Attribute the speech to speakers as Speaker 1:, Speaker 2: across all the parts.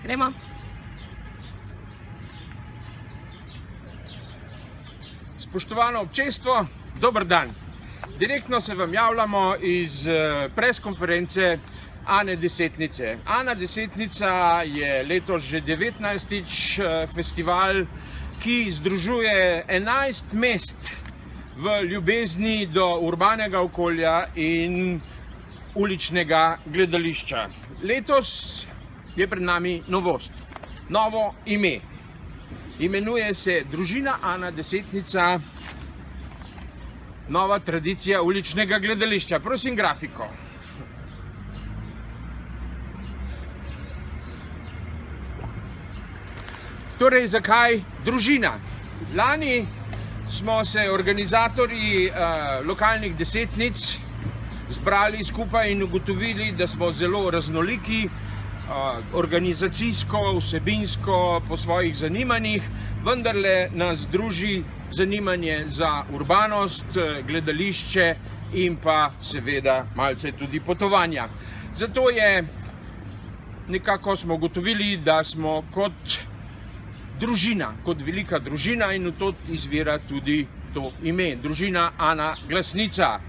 Speaker 1: Gremo.
Speaker 2: Spoštovano občestvo, dober dan. Direktno se vam javljamo iz preskonference Ane Desetnice. Ana Desetnica je letos že 19. festival, ki združuje 11 mest v ljubezni do urbanega okolja in uličnega gledališča. Letos je pred nami novost, novo ime. Imenuje se Družina Ana Desetnica, nova tradicija uličnega gledališča. Prosim, grafiko. Torej, zakaj družina? Lani smo se organizatorji lokalnih desetnic zbrali skupaj in ugotovili, da smo zelo raznoliki, organizacijsko, vsebinsko, po svojih zanimanjih, vendarle nas druži zanimanje za urbanost, gledališče in pa seveda malce tudi potovanja. Zato je nekako smo ugotovili, da smo kot družina, kot velika družina, in v to izvira tudi to ime, Družina Ana Glasnica.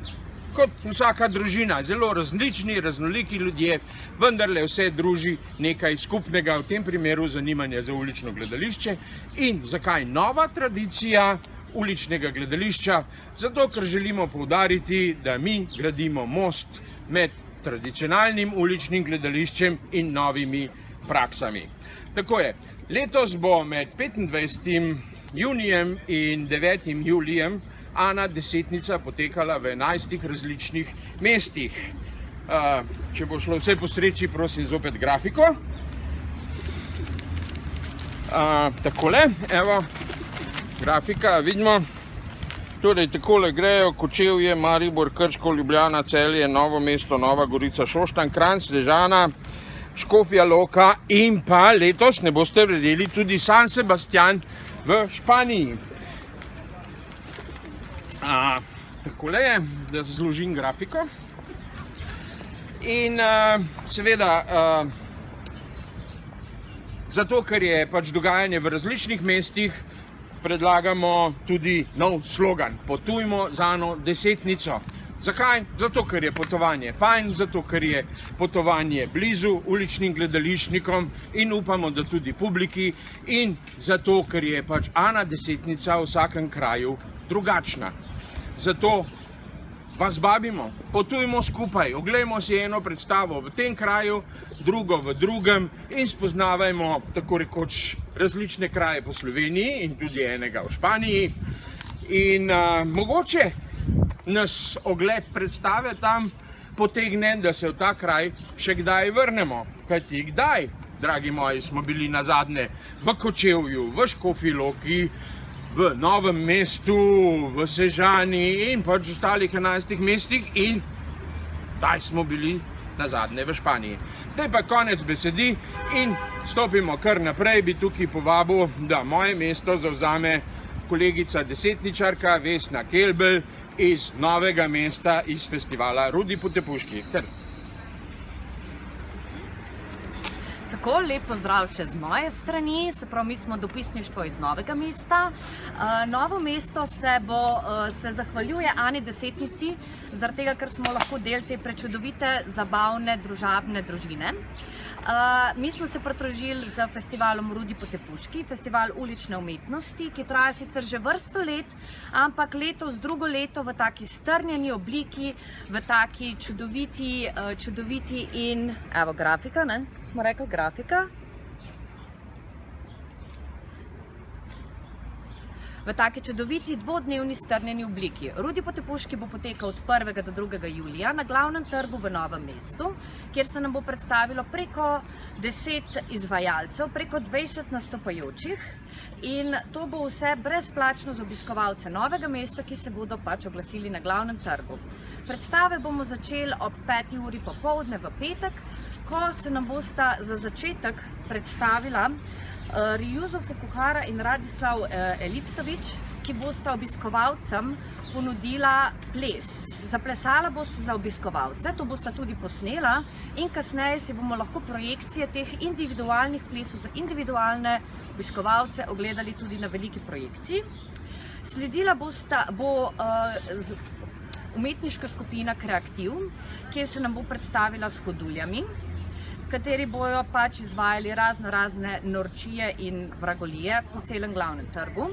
Speaker 2: Kot vsaka družina, zelo različni, raznoliki ljudje, vendarle vse druži nekaj skupnega, v tem primeru zanimanje za ulično gledališče. In zakaj nova tradicija uličnega gledališča? Zato, ker želimo poudariti, da mi gradimo most med tradicionalnim uličnim gledališčem in novimi praksami. Tako je, letos bo med 25. junijem in 9. julijem Ana Desetnica potekala v 11 različnih mestih. Če bo šlo vse po sreči, prosim zopet grafiko. Takole, evo, grafika, vidimo. Torej, takole grejo Kočevje, Maribor, Krško, Ljubljana, Celje, Novo mesto, Nova Gorica, Šoštanj, Kranj, Sežana, Škofja Loka in pa letos, ne boste verjeli, tudi San Sebastian v Španiji. Takole je, da zložim grafiko. In seveda, zato, ker je pač dogajanje v različnih mestih, predlagamo tudi nov slogan: Potujmo z Ano Desetnico. Zakaj? Zato, ker je potovanje fajn, zato, ker je potovanje blizu uličnim gledališčnikom in upamo, da tudi publiki, in zato, ker je pač Ana Desetnica v vsakem kraju drugačna. Zato vas vabimo, potujmo skupaj, oglejmo si eno predstavo v tem kraju, drugo v drugem in spoznavajmo tako rekoč različne kraje po Sloveniji in tudi enega v Španiji. In mogoče nas ogled predstave tam potegne, da se v ta kraj še kdaj vrnemo. Kajti kdaj, dragi moji, smo bili nazadnje v Kočevju, v Škofji Loki, v Novem mestu, v Sežani in pač v ostalih 11 mestih, in kdaj smo bili nazadnje v Španiji. Zdaj pa konec besedi in stopimo kar naprej. Bi tukaj povabil, da moje mesto zavzame kolegica desetničarka Vesna Kelbl iz Novega mesta, iz festivala Rudi Potepuški.
Speaker 1: Tako, lep pozdrav še z moje strani, se pravi, mi smo dopisništvo iz Novega mesta. Novo mesto se zahvaljuje Ani Desetnici, zaradi tega, ker smo lahko del te prečudovite, zabavne, družabne družine. Mi smo se pridružili z festivalom Rudi Potepuški, festival ulične umetnosti, ki traja sicer že vrsto let, ampak letos drugo leto v taki strnjeni obliki, v taki čudoviti in, evo grafika, ne? Smo rekli grafika. V taki čudoviti dvodnevni strnjeni obliki. Rudi Potepuški bo potekal od 1. do 2. julija na glavnem trgu v Novem mestu, kjer se nam bo predstavilo preko 10 izvajalcev, preko 20 nastopajočih, in to bo vse brezplačno za obiskovalce Novega mesta, ki se bodo pač oglasili na glavnem trgu. Predstave bomo začeli ob 5. uri popoldne v petek, ko se nam bosta za začetek predstavila Rijuzo Fukuhara in Radislav Elipsovič, ki bosta obiskovalcem ponudila ples. Zaplesala boste za obiskovalce, to bosta tudi posnela in kasneje si bomo lahko projekcije teh individualnih plesov za individualne obiskovalce ogledali tudi na veliki projekciji. Sledila bo umetniška skupina Kreativ, kjer se nam bo predstavila s hoduljami, kateri bojo pač izvajali razne norčije in vragolije po celem glavnem trgu.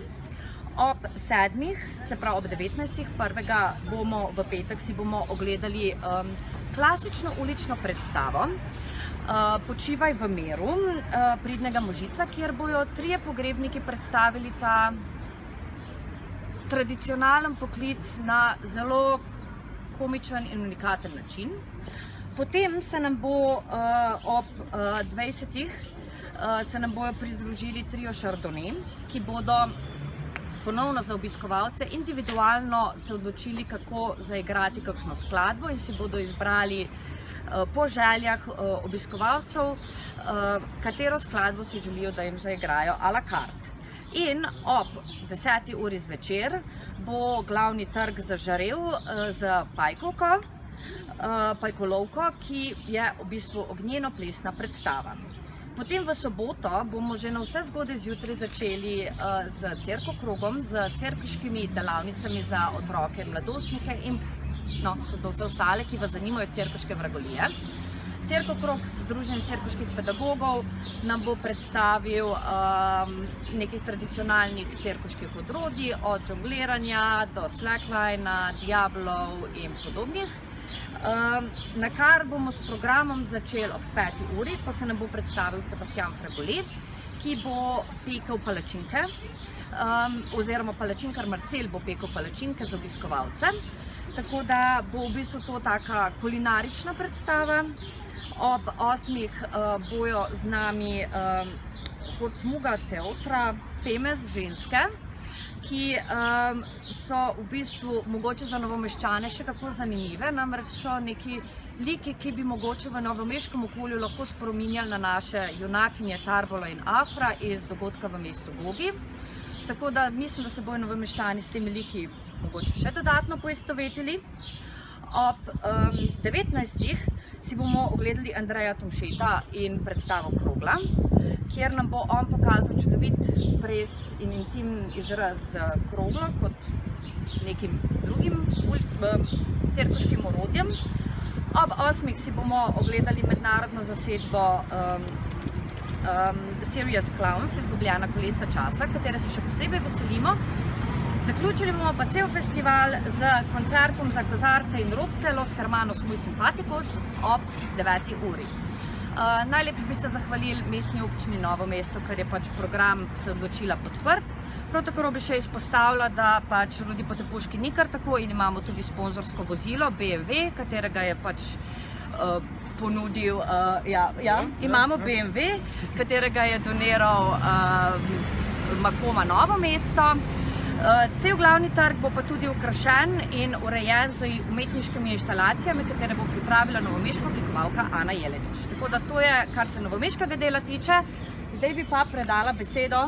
Speaker 1: Ob 7, se pravi ob 19, prvega bomo v petek si bomo ogledali klasično ulično predstavo Počivaj v miru Pridnega Možica, kjer bojo 3 pogrebniki predstavili ta tradicionalen poklic na zelo komičen in unikaten način. Potem se nam bo ob 20 se nam bojo pridružili trio Chardonnay, ki bodo ponovno za obiskovalce individualno se odločili, kako zaigrati kakšno skladbo in si bodo izbrali po željah obiskovalcev, katero skladbo si želijo, da jim zaigrajo a la carte. In ob 10. uri zvečer bo glavni trg zažarel z pajkolovko, ki je v bistvu ognjeno-plesna predstava. Potem v soboto bomo že na vse zgodaj zjutraj začeli z Cerkokrogom, z cerkviškimi delavnicami za otroke in mladostnike in tudi za vse ostale, ki vas zanimajo cerkviške vragolije. Cerkokrog, Združenje cerkviških pedagogov, nam bo predstavil nekih tradicionalnih cerkviških odrodij, od žongliranja do slacklina, diablov in podobnih. Na kar bomo s programom začeli ob 5. uri, pa se nam bo predstavil Sebastian Fregoli, ki bo pekel palačinke, oziroma palačinkar Marcel bo pekel palačinke za obiskovalce. Tako da bo v bistvu to taka kulinarična predstava. Ob 8. bojo z nami Horcmuga Teotra, Femes ženske, ki so v bistvu mogoče za Novomeščane še kako zanimive, namreč so neki liki, ki bi mogoče v novomeškem okolju lahko spominjali na naše junakinje Tarbola in Afra iz dogodka v mestu Gogi. Tako da mislim, da se bojo Novomeščani s temi liki mogoče še dodatno poistovetili. Ob 19. si bomo ogledali Andreja Tomšeta in predstavo Krogla, kjer nam bo on pokazal čudovit pres in intimen izraz krogla kot nekim drugim cerkviškim orodjem. Ob 8. si bomo ogledali mednarodno zasedbo Serious Clowns, Izgubljena kolesa časa, katere se še posebej veselimo. Zaključili bomo pa cel festival z koncertom za kozarce in robce Los Hermanos Muy Simpaticos ob 9. uri. Najlepše bi se zahvalili mestni občini Novo mesto, ker je pač program se odločila podprt. Prav tako bi še izpostavila, da pač Rudi Potepuški ni kar tako in imamo tudi sponzorsko vozilo BMW, katerega je pač ponudil, imamo BMW, katerega je doniral Makoma Novo mesto. Cel glavni trg bo pa tudi okrašen in urejen z umetniškimi inštalacijami, katere bo pripravila novomeška oblikovalka Ana Jelenič. Tako da to je, kar se novomeškega dela tiče. Zdaj bi pa predala besedo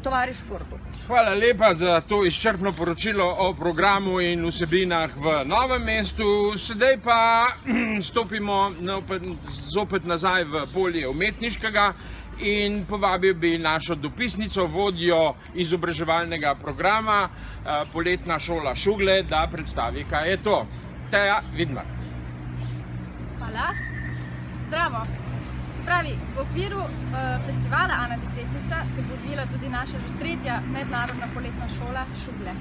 Speaker 1: tovarišu Kordu.
Speaker 2: Hvala lepa za to izčrpno poročilo o programu in vsebinah v Novem mestu. Sedaj pa stopimo zopet nazaj v polje umetniškega in povabil bi našo dopisnico, vodjo izobraževalnega programa Poletna šola Šugle, da predstavi, kaj je to. Teja Vidmar.
Speaker 3: Hvala. Zdravo. Se pravi, v okviru festivala Ana Desetnica se bo odvila tudi naša 3. mednarodna poletna šola Šugle.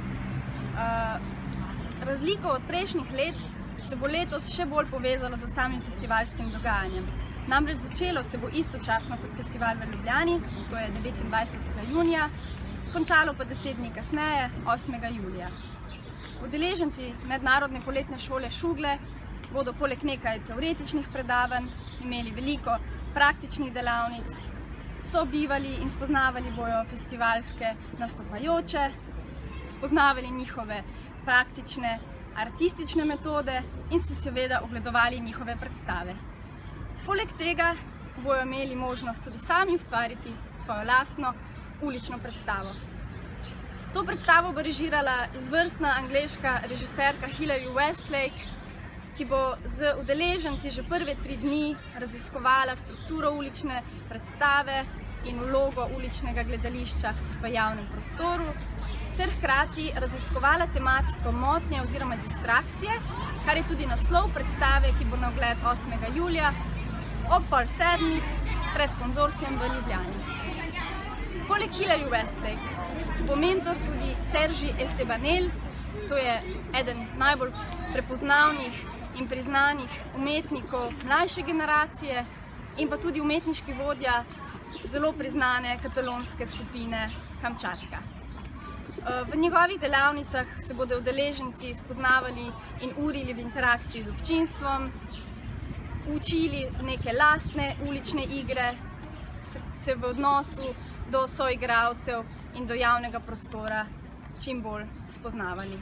Speaker 3: Razliko od prejšnjih let se bo letos še bolj povezalo z samim festivalskim dogajanjem. Namreč začelo se bo istočasno kot festival v Ljubljani, to je 29. junija, končalo pa 10 dni kasneje, 8. julija. Udeleženci mednarodne poletne šole Šugle bodo poleg nekaj teoretičnih predavanj imeli veliko praktičnih delavnic, sobivali in spoznavali bojo festivalske nastopajoče, spoznavali njihove praktične, artistične metode in si seveda ogledovali njihove predstave. Poleg tega bojo imeli možnost tudi sami ustvariti svojo lastno ulično predstavo. To predstavo bo režirala izvrstna angleška režiserka Hilary Westlake, ki bo z udeleženci že prve 3 dni raziskovala strukturo ulične predstave in vlogo uličnega gledališča v javnem prostoru, ter hkrati raziskovala tematiko motnje oziroma distrakcije, kar je tudi naslov predstave, ki bo na ogled 8. julija ob 6:30 pred konzorcijem v Ljubljani. Poleg Hilary Westlake bo mentor tudi Sergi Estebanel, to je eden najbolj prepoznavnih in priznanih umetnikov mlajše generacije in pa tudi umetniški vodja zelo priznane katalonske skupine Kamčatka. V njegovih delavnicah se bodo udeleženci spoznavali in urili v interakciji z občinstvom, učili neke lastne ulične igre, se v odnosu do soigralcev in do javnega prostora čim bolj spoznavali.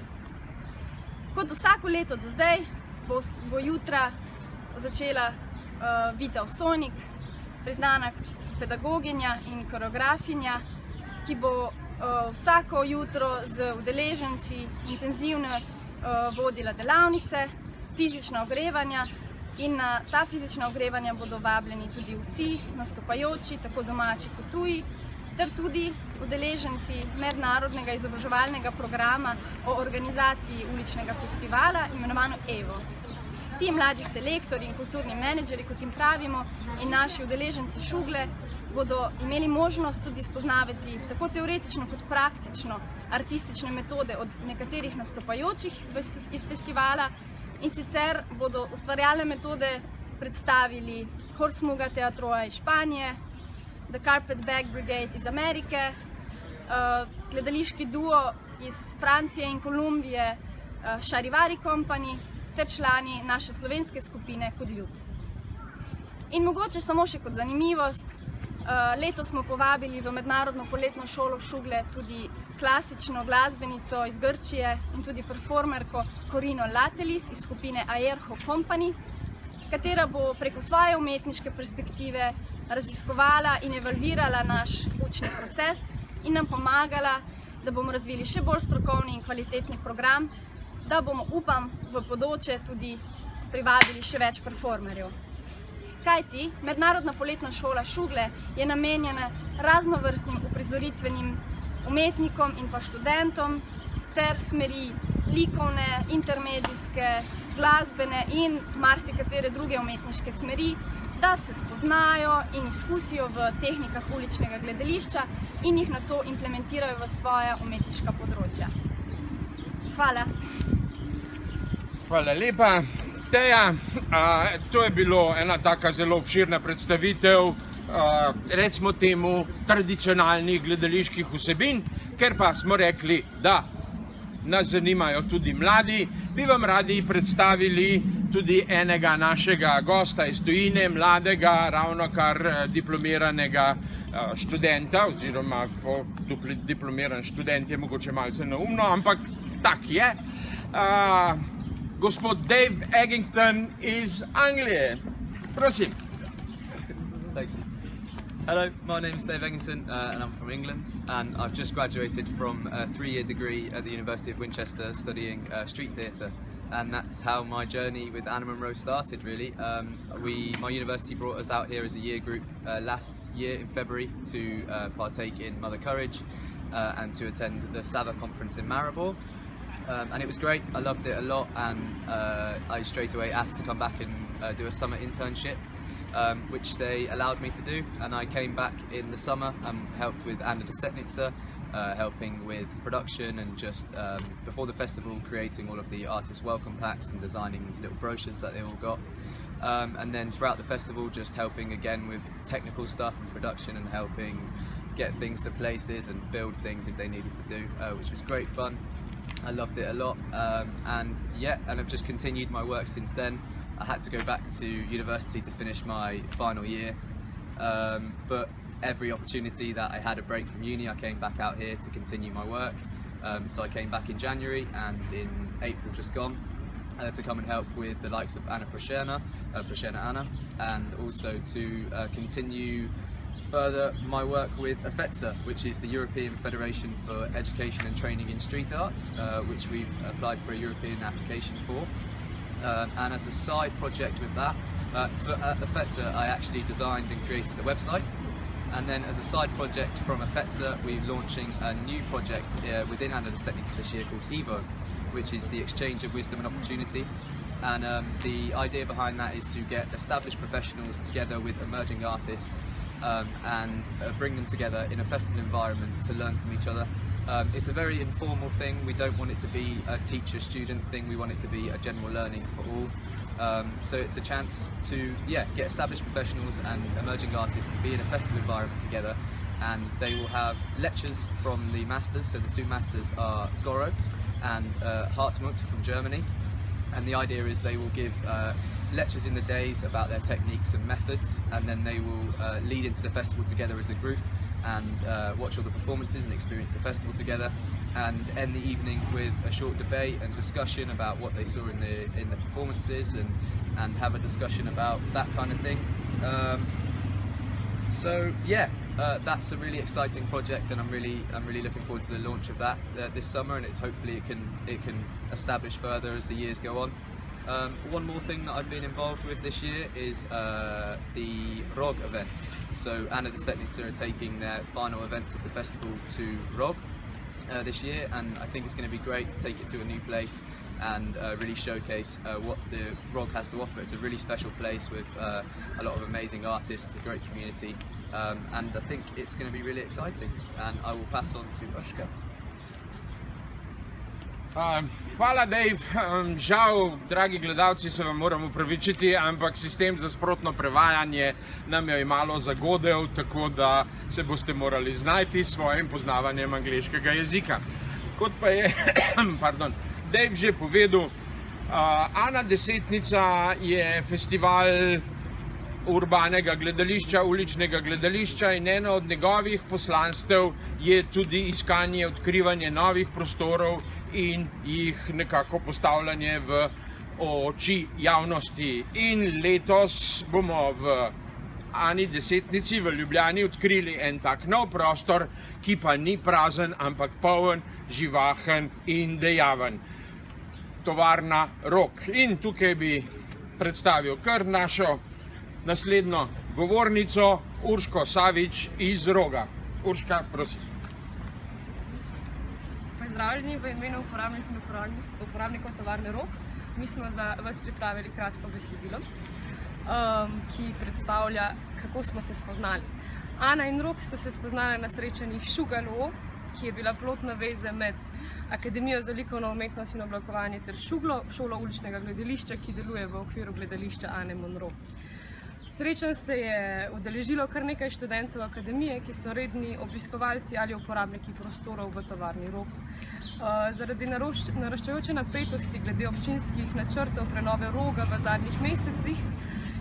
Speaker 3: Kot vsako leto do zdaj bo jutra začela Vita Osonik, priznana pedagoginja in koreografinja, ki bo vsako jutro z udeleženci intenzivno vodila delavnice, fizična ogrevanja in na ta fizična ogrevanja bodo vabljeni tudi vsi nastopajoči, tako domači kot tuji, ter tudi udeleženci mednarodnega izobraževalnega programa o organizaciji uličnega festivala imenovano EVO. Ti mladi selektori in kulturni menedžeri, kot jim pravimo, in naši udeleženci šugle bodo imeli možnost tudi spoznavati tako teoretično kot praktično artistične metode od nekaterih nastopajočih iz festivala, in sicer bodo ustvarjalne metode predstavili Hortsmuga Teatroa iz Španije, The Carpetbag Brigade iz Amerike, gledališki duo iz Francije in Kolumbije Charivari Company ter člani naše slovenske skupine Kud ljud. In mogoče samo še kot zanimivost, letos smo povabili v mednarodno poletno šolo Šugle tudi klasično glasbenico iz Grčije in tudi performerko Corino Latelis iz skupine Aerho Company, katera bo preko svoje umetniške perspektive raziskovala in evalvirala naš učni proces in nam pomagala, da bomo razvili še bolj strokovni in kvalitetni program, da bomo, upam, v bodoče tudi privabili še več performerjev. Kajti mednarodna poletna šola Šugle je namenjena raznovrstnim uprizoritvenim umetnikom in pa študentom ter smeri likovne, intermedijske, glasbene in marsikatere druge umetniške smeri, da se spoznajo in izkusijo v tehnikah uličnega gledališča in jih nato implementirajo v svoja umetniška področja. Hvala.
Speaker 2: Hvala lepa, Teja. To je bilo ena taka zelo obširna predstavitev, recimo temu, tradicionalnih gledaliških vsebin, ker pa smo rekli, da nas zanimajo tudi mladi, bi vam radi predstavili tudi enega našega gosta iz tujine, mladega, ravnokar diplomiranega študenta, oziroma diplomiran študent je mogoče malce neumno, ampak tak je. Gospod Dave Eggington iz Anglije. Prosim.
Speaker 4: Thank you. Hello, my name is Dave Eggington and I'm from England, and I've just graduated from a 3-year degree at the University of Winchester studying street theatre, and that's how my journey with Anna Monroe started, really. My university brought us out here as a year group last year in February to partake in Mother Courage and to attend the SAVA conference in Maribor. And it was great, I loved it a lot, and I straight away asked to come back and do a summer internship, which they allowed me to do, and I came back in the summer and helped with Anna Desetnitzer, helping with production and just before the festival creating all of the artist welcome packs and designing these little brochures that they all got. And then throughout the festival just helping again with technical stuff and production and helping get things to places and build things if they needed to do, which was great fun. I loved it a lot, and I've just continued my work since then. I had to go back to university to finish my final year, but every opportunity that I had a break from uni, I came back out here to continue my work. So I came back in January and in April just gone to come and help with the likes of Anna Proshena Anna, and also to continue further my work with EFETSA, which is the European Federation for Education and Training in Street Arts, which we've applied for a European application for. And as a side project with that, for EFETSA I actually designed and created the website. And then as a side project from EFETSA, we're launching a new project within Anna Desetnica this year called EVO, which is the exchange of wisdom and opportunity. And the idea behind that is to get established professionals together with emerging artists and bring them together in a festival environment to learn from each other. It's a very informal thing. We don't want it to be a teacher-student thing. We want it to be a general learning for all. So it's a chance to get established professionals and emerging artists to be in a festival environment together, and they will have lectures from the masters. So the two masters are Goro and Hartmut from Germany. And the idea is they will give lectures in the days about their techniques and methods, and then they will lead into the festival together as a group and watch all the performances and experience the festival together, and end the evening with a short debate and discussion about what they saw in the performances, and have a discussion about that kind of thing. So yeah, that's a really exciting project, and I'm really looking forward to the launch of that this summer, and hopefully it can establish further as the years go on. One more thing that I've been involved with this year is the ROG event. So Anna Desetnica are taking their final events of the festival to ROG this year, and I think it's going to be great to take it to a new place and really showcase what the ROG has to offer. It's a really special place with a lot of amazing artists, a great community, and I think it's going to be really exciting. And I will pass on to Urška.
Speaker 2: Hvala, Dave. Žal, dragi gledalci, se vam moram opravičiti, ampak sistem za sprotno prevajanje nam je malo zagodel, tako da se boste morali znajti s svojim poznavanjem angleškega jezika. Kot pa je Dave že povedal, Anna Desetnica je festival urbanega gledališča, uličnega gledališča, in eno od njegovih poslanstev je tudi iskanje, odkrivanje novih prostorov in jih nekako postavljanje v oči javnosti. In letos bomo v Ani Desetnici v Ljubljani odkrili en tak nov prostor, ki pa ni prazen, ampak poln, živahen in dejaven. Tovarna ROG. In tukaj bi predstavil kar našo naslednjo govornico, Urško Savič iz ROG-a. Urška, prosim.
Speaker 3: Pozdravljeni v imenu uporabnic in uporabnikov tovarne ROG. Mi smo za vas pripravili kratko besedilo, ki predstavlja, kako smo se spoznali. Ana in ROG sta se spoznali na srečanjih Šugalo, ki je bila plodna veza med Akademijo za likovno umetnost in oblikovanje ter Šuglo, šolo uličnega gledališča, ki deluje v okviru gledališča Ane Monro. Srečanj se je udeležilo kar nekaj študentov akademije, ki so redni obiskovalci ali uporabniki prostorov v tovarni ROG. Zaradi naraščajoče napetosti glede občinskih načrtov prenove ROG-a v zadnjih mesecih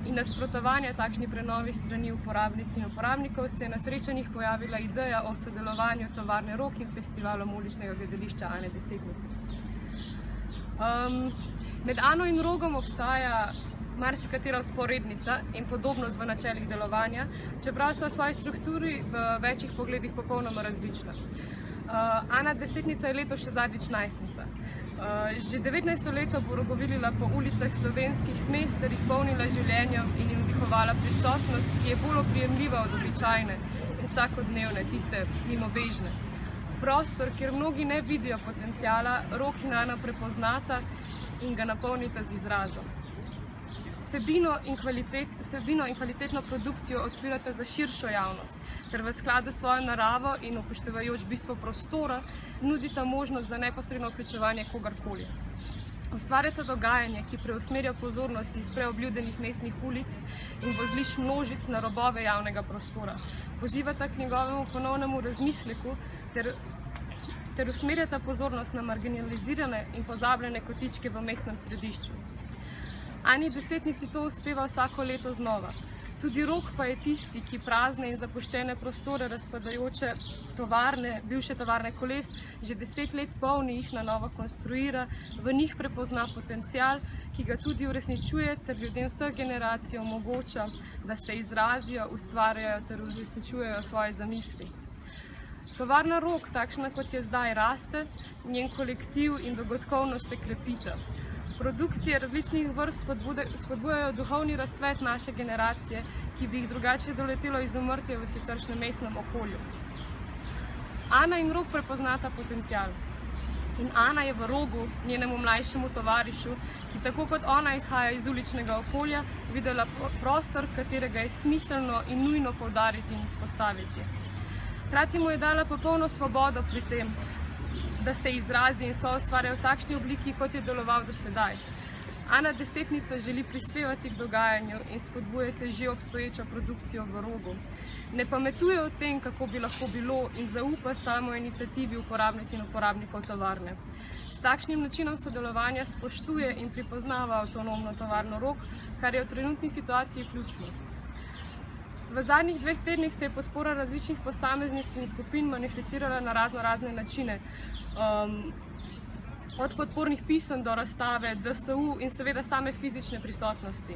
Speaker 3: in nasprotovanja takšni prenovi strani uporabnic in uporabnikov se je na srečanjih pojavila ideja o sodelovanju tovarne ROG in festivalom uličnega gledališča Ane Desetnice. Med Ano in ROG-om obstaja marsikatera vzporednica in podobnost v načelih delovanja, čeprav sta v svoji strukturi v večjih pogledih popolnoma različna. Ana Desetnica je letos še zadnjič najstnica. Že 19. leto bo rogovilila po ulicah slovenskih mest ter jih polnila življenjem in jim vdihovala prisotnost, ki je bolj oprijemljiva od običajne in vsakodnevne, tiste mimobežne. Prostor, kjer mnogi ne vidijo potenciala, ROG in Ana prepoznata in ga napolnita z izrazom. Vsebino in kvalitetno produkcijo odpirata za širšo javnost, ter v skladu s svojo naravo in upoštevajoč bistvo prostora nudita možnost za neposredno vključevanje kogarkoli. Ustvarjata dogajanje, ki preusmerja pozornost iz preobljudenih mestnih ulic in vozlišč množic na robove javnega prostora. Pozivata k njegovemu ponovnemu razmisleku ter usmerjata pozornost na marginalizirane in pozabljene kotičke v mestnem središču. Ani Desetnici to uspeva vsako leto znova.
Speaker 5: Tudi Rog pa je tisti, ki prazne in zapuščene prostore razpadajoče tovarne, bivše tovarne koles, že 10 let polni jih na novo konstruira, v njih prepozna potencial, ki ga tudi uresničuje ter ljudem vseh generacij omogoča, da se izrazijo, ustvarjajo ter uresničujejo svoje zamisli. Tovarna Rog, takšna kot je zdaj, raste, njen kolektiv in dogodkovno se krepita. Produkcije različnih vrst spodbujajo duhovni razcvet naše generacije, ki bi jih drugače doletelo izumrtje v siceršnjem mestnem okolju. Ana in Rog prepoznata potencial. In Ana je v Rogu, njenemu mlajšemu tovarišu, ki tako kot ona izhaja iz uličnega okolja, videla prostor, katerega je smiselno in nujno poudariti in izpostaviti. Hkrati mu je dala popolno svobodo pri tem, da se izrazi in soustvarja v takšni obliki, kot je deloval do sedaj. Ana Desetnica želi prispevati k dogajanju in spodbujati že obstoječo produkcijo v Rogu. Ne pametuje o tem, kako bi lahko bilo, in zaupa samo iniciativi uporabnic in uporabnikov tovarne. S takšnim načinom sodelovanja spoštuje in pripoznava avtonomno tovarno Rog, kar je v trenutni situaciji ključno. V zadnjih 2 tednih se je podpora različnih posameznic in skupin manifestirala na razne načine. Od podpornih pisem do razstave, DSU in seveda same fizične prisotnosti.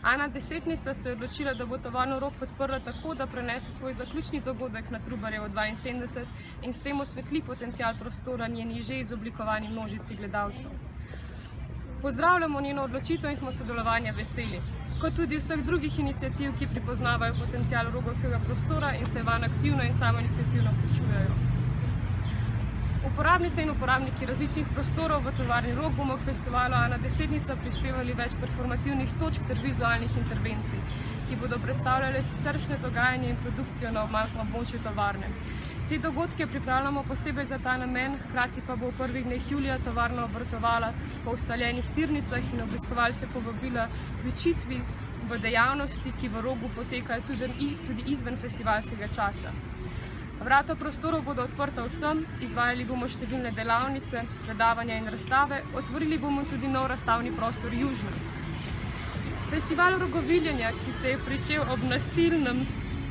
Speaker 5: Ana Desetnica se je odločila, da bo tovarno Rog podprla tako, da prenese svoj zaključni dogodek na Trubarjevo 72 in s tem osvetli potencial prostora njeni že izoblikovani množici gledalcev. Pozdravljamo njeno odločitev in smo sodelovanja veseli, kot tudi vseh drugih iniciativ, ki pripoznavajo potencial rogovskega prostora in se vanj aktivno in samoiniciativno vključujejo. Uporabnice in uporabniki različnih prostorov v tovarni Rog bomo k festivalu Ana Desetnica prispevali več performativnih točk ter vizualnih intervencij, ki bodo predstavljale siceršnje dogajanje in produkcijo na območju tovarne. Te dogodke pripravljamo posebej za ta namen, hkrati pa bo v prvih dneh julija tovarna obratovala po ustaljenih tirnicah in obiskovalce povabila k vključitvi v dejavnosti, ki v Rogu potekajo tudi izven festivalskega časa. Vrata prostorov bodo odprta vsem, izvajali bomo številne delavnice, predavanja in razstave, otvorili bomo tudi nov razstavni prostor Južno. Festival rogoviljenja, ki se je pričel ob nasilnem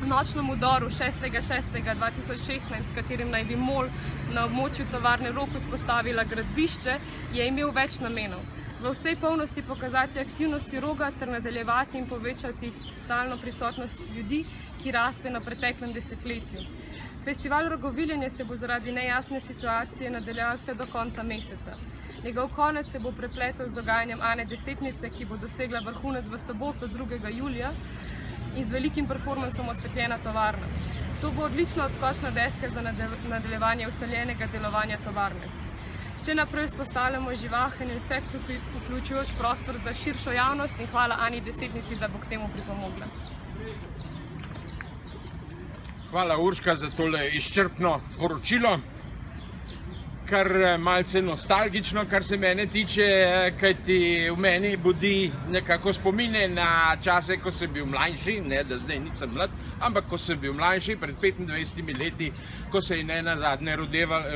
Speaker 5: nočnem udoru 6.6.2016, s katerim naj bi MOL na območju tovarne Rog vzpostavila gradbišče, je imel več namenov. V vsej polnosti pokazati aktivnosti Roga ter nadaljevati in povečati stalno prisotnost ljudi, ki raste na preteklem desetletju. Festival rogoviljenja se bo zaradi nejasne situacije nadaljeval vse do konca meseca. Njegov konec se bo prepletel z dogajanjem Ane Desetnice, ki bo dosegla vrhunec v soboto 2. julija in z velikim performansom osvetljena tovarna. To bo odlična odskočna deska za nadaljevanje ustaljenega delovanja tovarne. Še naprej vzpostavljamo živahen in vse vključujoč prostor za širšo javnost in hvala Ani Desetnici, da bo k temu pripomogla.
Speaker 2: Hvala Urška za tole izčrpno poročilo, kar malce nostalgično, kar se mene tiče, kajti v meni budi nekako spomine na čase, ko sem bil mlajši, ne da zdaj nisem mlad, ampak ko sem bil mlajši, pred 25 leti, ko se je nenazadnje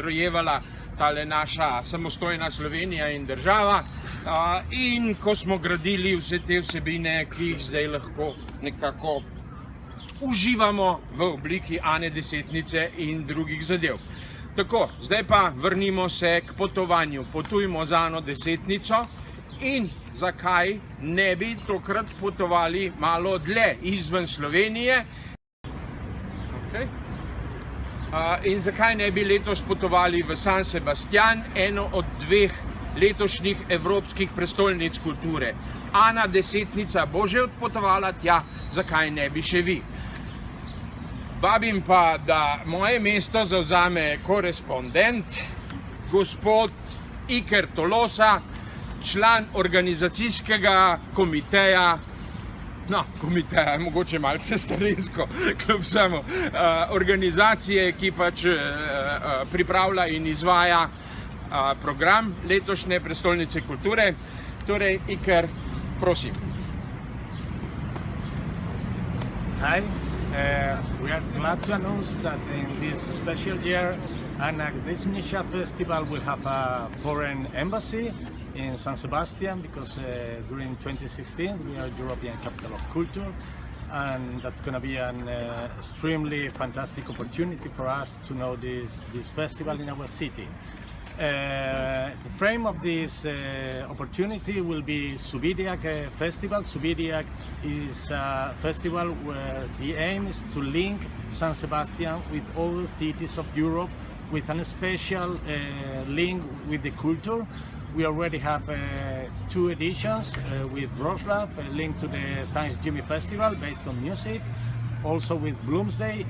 Speaker 2: rojevala tale naša samostojna Slovenija in država in ko smo gradili vse te vsebine, ki jih zdaj lahko nekako uživamo v obliki Ane Desetnice in drugih zadev. Tako, zdaj pa vrnimo se k potovanju. Potujmo z Ano Desetnico in zakaj ne bi tokrat potovali malo dlje izven Slovenije. Okay. In zakaj ne bi letos potovali v San Sebastian, eno od 2 letošnjih evropskih prestolnic kulture. Ana Desetnica bo že odpotovala tja, zakaj ne bi še vi. Vabim pa, da moje mesto zavzame korespondent, gospod Iker Tolosa, član organizacijskega komiteja, komiteja je mogoče malce starinsko, kljub vsemu, organizacije, ki pač pripravlja in izvaja program letošnje prestolnice kulture. Torej, Iker, prosim.
Speaker 6: Hi. We are glad to announce that in this special year, Ana Desetnica Festival will have a foreign embassy in San Sebastian because during 2016 we are European Capital of Culture, and that's going to be an extremely fantastic opportunity for us to know this festival in our city. The frame of this opportunity will be Subiriac Festival. Subiriac is a festival where the aim is to link San Sebastian with all cities of Europe with a special link with the culture. We already have 2 editions with Wrocław, linked to the Thanks Jimmy Festival based on music. Also with Bloomsday,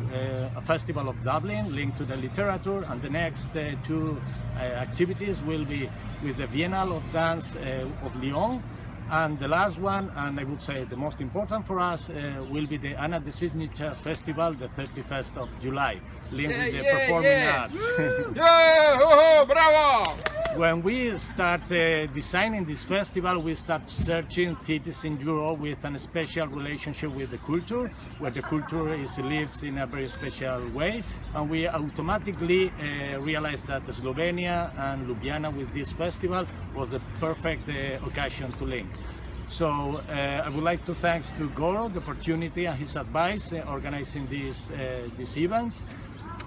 Speaker 6: a festival of Dublin linked to the literature, and the next 2 activities will be with the Biennale of Dance of Lyon, and the last one, and I would say the most important for us, will be the Anna Desychnica Festival, the 31st of July, linked with the performing arts.
Speaker 2: Bravo!
Speaker 6: When we start designing this festival, we start searching cities in Europe with a special relationship with the culture, where the culture lives in a very special way, and we automatically realized that Slovenia and Ljubljana with this festival was the perfect occasion to link. So I would like to thank to Goro the opportunity and his advice organizing this event.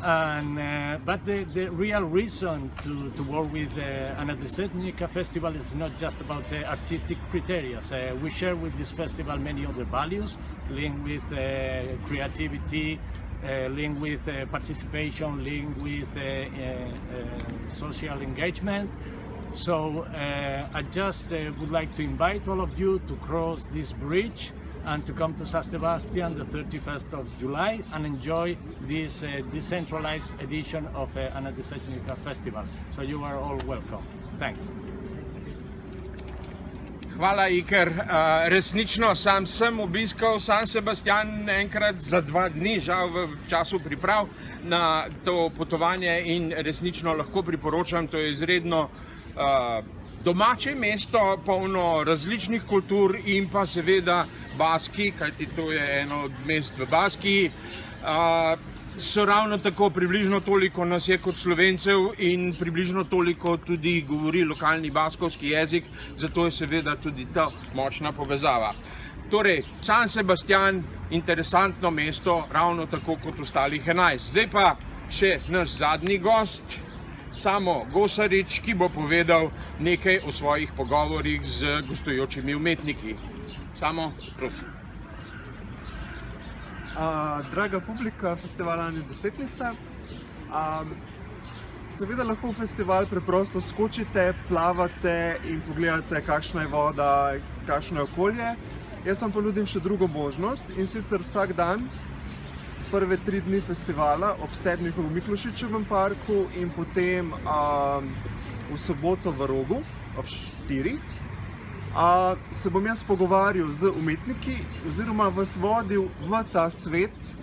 Speaker 6: But the real reason to work with Anna Desychnica Festival is not just about artistic criteria. We share with this festival many other values linked with creativity, linked with participation, linked with social engagement. So I just would like to invite all of you to cross this bridge and to come to San Sebastian the 31st of July and enjoy this decentralized edition of Anna Desychnica Festival. So you are all welcome. Thanks.
Speaker 2: Hvala, Iker. Resnično, sam sem obiskal San Sebastian enkrat za 2 dni, žal v času priprav na to potovanje, in resnično lahko priporočam. To je izredno domače mesto, polno različnih kultur in pa seveda Baski, kajti to je eno od mest v Baskiji. So ravno tako, približno toliko nas je kot Slovencev in približno toliko tudi govori lokalni baskovski jezik, zato je seveda tudi ta močna povezava. Torej, San Sebastian, interesantno mesto, ravno tako kot ostalih 11. Zdaj pa še naš zadnji gost, Samo Gosarič, ki bo povedal nekaj o svojih pogovorih z gostujočimi umetniki. Samo, prosim.
Speaker 7: Draga publika festivala Anna Desychnica, seveda lahko v festival preprosto skočite, plavate in pogledate, kakšna je voda, kakšno je okolje. Jaz vam ponudim še drugo možnost, in sicer vsak dan, prve 3 dni festivala ob 7 v Miklošičevem parku in potem v soboto v Rogu ob 4. Se bom jaz pogovarjal z umetniki oziroma vas vodil v ta svet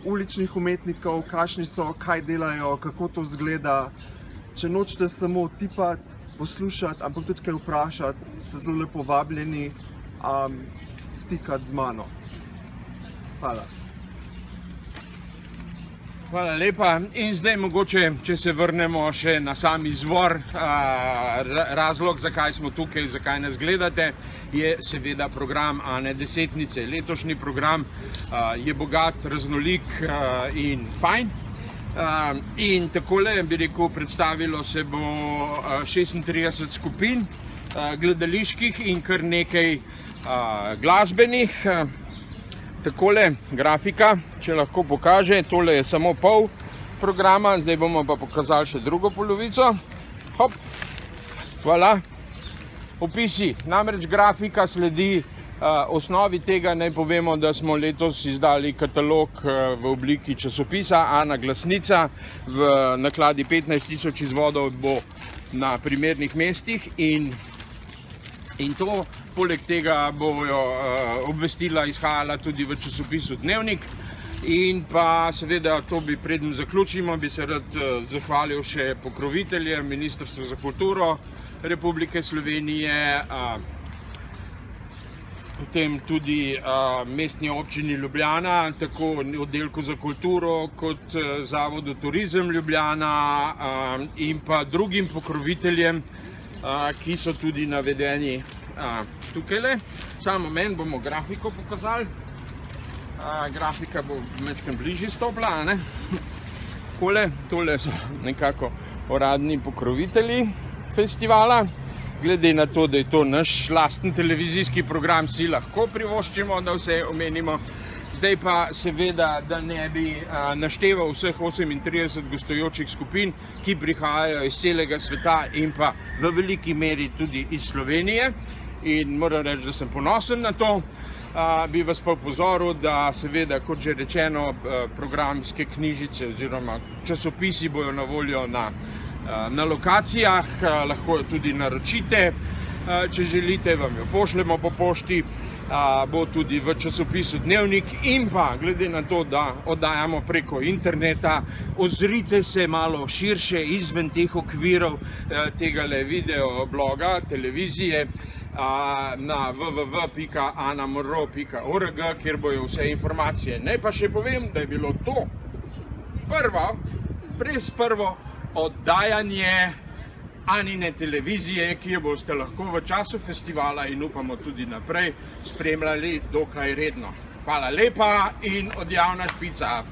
Speaker 7: uličnih umetnikov, kakšni so, kaj delajo, kako to izgleda. Če nočete samo tipati, poslušati, ampak tudi kaj vprašati, ste zelo lepo vabljeni stikati z mano. Hvala.
Speaker 2: Hvala lepa. In zdaj mogoče, če se vrnemo še na sam izvor, razlog, zakaj smo tukaj, zakaj nas gledate, je seveda program Anne Desychnice. Letošnji program je bogat, raznolik in fajn. In takole, bi rekel, predstavilo se bo 36 skupin gledaliških in kar nekaj glasbenih. Takole grafika, če lahko pokaže, tole je samo pol programa, zdaj bomo pa pokazali še drugo polovico. Hop, hvala. Opisi, namreč grafika sledi osnovi tega. Naj povemo, da smo letos izdali katalog v obliki časopisa Ana Glasnica, v nakladi 15.000 izvodov bo na primernih mestih in to, poleg tega bojo obvestila izhajala tudi v časopisu Dnevnik. In pa seveda, to bi, preden zaključimo, bi se rad zahvalil še pokroviteljem, Ministrstvu za kulturo Republike Slovenije, potem tudi Mestni občini Ljubljana, tako oddelku za kulturo kot Zavodu Turizem Ljubljana in pa drugim pokroviteljem, ki so tudi navedeni tukajle. Samo meni bomo grafiko pokazali. Grafika bo malo bližje stopila, ne? Tole so nekako uradni pokrovitelji festivala. Glede na to, da je to naš lasten televizijski program, si lahko privoščimo, da vse omenimo. Zdaj pa seveda, da ne bi našteval vseh 38 gostujočih skupin, ki prihajajo iz celega sveta in pa v veliki meri tudi iz Slovenije. In moram reči, da sem ponosen na to. Bi vas pa opozoril, da seveda, kot že rečeno, programske knjižice oziroma časopisi bojo na voljo na lokacijah, lahko jo tudi naročite, če želite, vam jo pošljemo po pošti, bo tudi v časopisu Dnevnik in pa glede na to, da oddajamo preko interneta, ozrite se malo širše izven teh okvirov tegale video bloga, televizije, na www.anamorro.org, kjer bojo vse informacije. Naj pa še povem, da je bilo to prvo oddajanje Anine televizije, ki jo boste lahko v času festivala in upamo tudi naprej spremljali dokaj redno. Hvala lepa in odjavna špica.